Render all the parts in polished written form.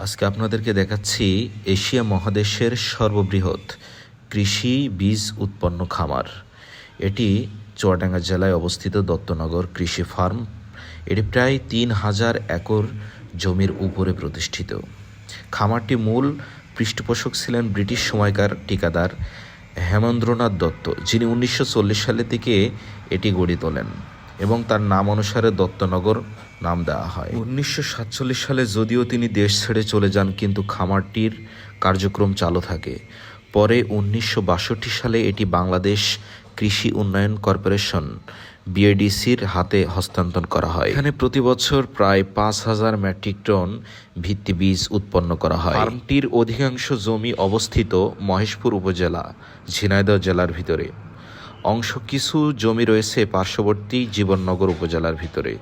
আজকে আপনাদেরকে দেখাচ্ছি এশিয়া মহাদেশের সর্ববৃহৎ কৃষি বীজ উৎপন্ন খামার। এটি চুয়াডাঙ্গা জেলায় অবস্থিত দত্তনগর কৃষি ফার্ম। এটি প্রায় ৩,০০০ একর জমির উপরে প্রতিষ্ঠিত। খামারটি মূল পৃষ্ঠপোষক ছিলেন ব্রিটিশ সময়কার ঠিকাদার হেমেন্দ্রনাথ দত্ত, যিনি ১৯৪০ সালের দিকে এটি গড়ে তোলেন এবং তার নাম অনুসারে দত্তনগর নাম দেওয়া হয়। ১৯৪৭ সালে যদিও তিনি দেশ ছেড়ে চলে যান, কিন্তু খামারটির কার্যক্রম চালু থাকে। পরে ১৯৬২ সালে এটি বাংলাদেশ কৃষি উন্নয়ন কর্পোরেশন বিএডিসির হাতে হস্তান্তর করা হয়। এখানে প্রতি বছর প্রায় ৫,০০০ মেট্রিক টন ভিত্তি বীজ উৎপন্ন করা হয়। ফার্মটির অধিকাংশ জমি অবস্থিত মহেশপুর উপজেলা, ঝিনাইদহ জেলার ভিতরে। অংশ কিছু জমি রয়েছে পার্শ্ববর্তী জীবননগর উপজেলার ভিতরে,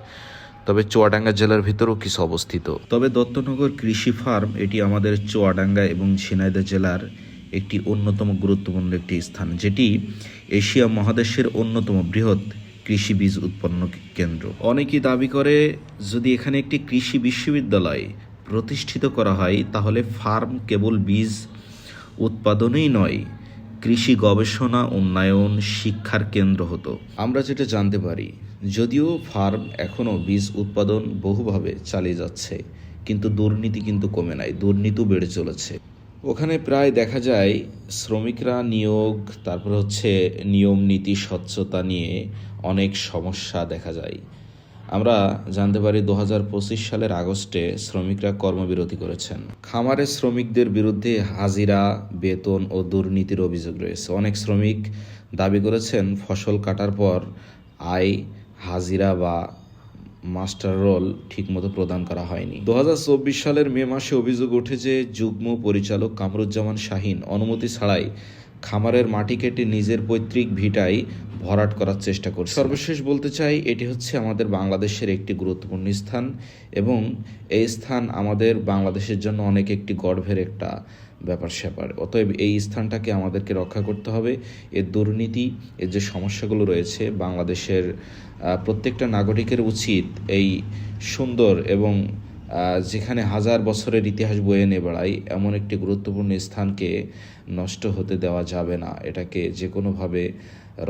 তবে চুয়াডাঙ্গা জেলার ভিতরেও কিছু অবস্থিত। তবে দত্তনগর কৃষি ফার্ম এটি আমাদের চুয়াডাঙ্গা এবং ঝিনাইদহ জেলার একটি অন্যতম গুরুত্বপূর্ণ একটি স্থান, যেটি এশিয়া মহাদেশের অন্যতম বৃহৎ কৃষি বীজ উৎপন্ন কেন্দ্র। অনেকেই দাবি করে যদি এখানে একটি কৃষি বিশ্ববিদ্যালয় প্রতিষ্ঠিত করা হয়, তাহলে ফার্ম কেবল বীজ উৎপাদনেই নয়, কৃষি গবেষণা, উন্নয়ন, শিক্ষার কেন্দ্র হতো। আমরা যেটা জানতে পারি, যদিও ফার্ম এখনও বীজ উৎপাদন বহুভাবে চালিয়ে যাচ্ছে, কিন্তু দুর্নীতি কিন্তু কমে নাই, দুর্নীতিও বেড়ে চলেছে। ওখানে প্রায় দেখা যায় শ্রমিকরা নিয়োগ, তারপর হচ্ছে নিয়ম নীতি, স্বচ্ছতা নিয়ে অনেক সমস্যা দেখা যায়। আমরা জানতে পারি ২০২৫ সালের আগস্টে শ্রমিকরা কর্মবিরতি করেছেন। খামারে শ্রমিকদের বিরুদ্ধে হাজিরা, বেতন ও দুর্নীতির অভিযোগ রয়েছে। অনেক শ্রমিক দাবি করেছেন ফসল কাটার পর আয়, হাজিরা বা মাস্টার রোল ঠিকমতো প্রদান করা হয়নি। ২০২৪ সালের মে মাসে অভিযোগ ওঠে যে যুগ্ম পরিচালক কামরুজ্জামান শাহীন অনুমতি ছাড়াই খামারের মাটি কেটে নিজের পৈতৃক ভিটায় ভরাট করার চেষ্টা করছে। সর্বশেষ বলতে চাই, এটি হচ্ছে আমাদের বাংলাদেশের একটি গুরুত্বপূর্ণ স্থান এবং এই স্থান আমাদের বাংলাদেশের জন্য অনেক একটি গর্বের একটা ব্যাপার স্যাপার। অতএব এই স্থানটাকে আমাদেরকে রক্ষা করতে হবে। এর দুর্নীতি, এর যে সমস্যাগুলো রয়েছে, বাংলাদেশের প্রত্যেকটা নাগরিকের উচিত এই সুন্দর এবং যেখানে হাজার বছরের ইতিহাস বয়ে নিয়ে বেড়ায় এমন একটি গুরুত্বপূর্ণ স্থানকে নষ্ট হতে দেওয়া যাবে না। এটাকে যে কোনোভাবে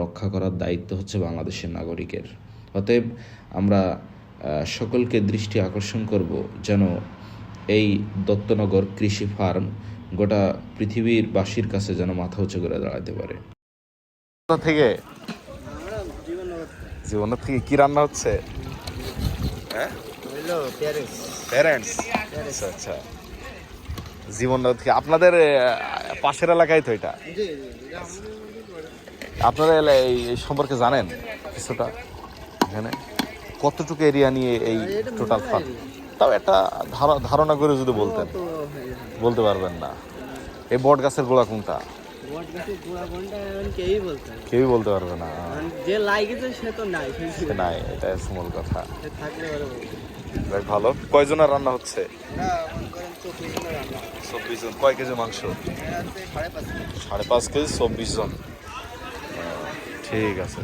রক্ষা করার দায়িত্ব হচ্ছে বাংলাদেশের নাগরিকের। অতএব আমরা সকলকে দৃষ্টি আকর্ষণ করব যেন এই দত্তনগর কৃষি ফার্ম গোটা পৃথিবীর বাসীর কাছে যেন মাথা উঁচু করে দাঁড়াতে পারে। থেকে জীবনের থেকে কি রান্না হচ্ছে? হ্যাঁ, প্যারেন্টস। আচ্ছা, জীবননগর থেকে আপনাদের পাশের এলাকায় তো এটা। আপনারা এই সম্পর্কে জানেন কিছুটা? এখানে কতটুকু এরিয়া নিয়ে এই টোটাল ফার্ম? তাও একটা ধারণা করে যদি বলতেন। বলতে পারবেন না? এই বট গাছের গোড়া কোনটা? কেউই বলতে পারবে না। নাই, এটা মূল কথা। ভালো। কয়জনের রান্না হচ্ছে? ২৪ জন। কয় কেজি মাংস? ৫.৫ কেজি, ২৪ জন। ঠিক আছে।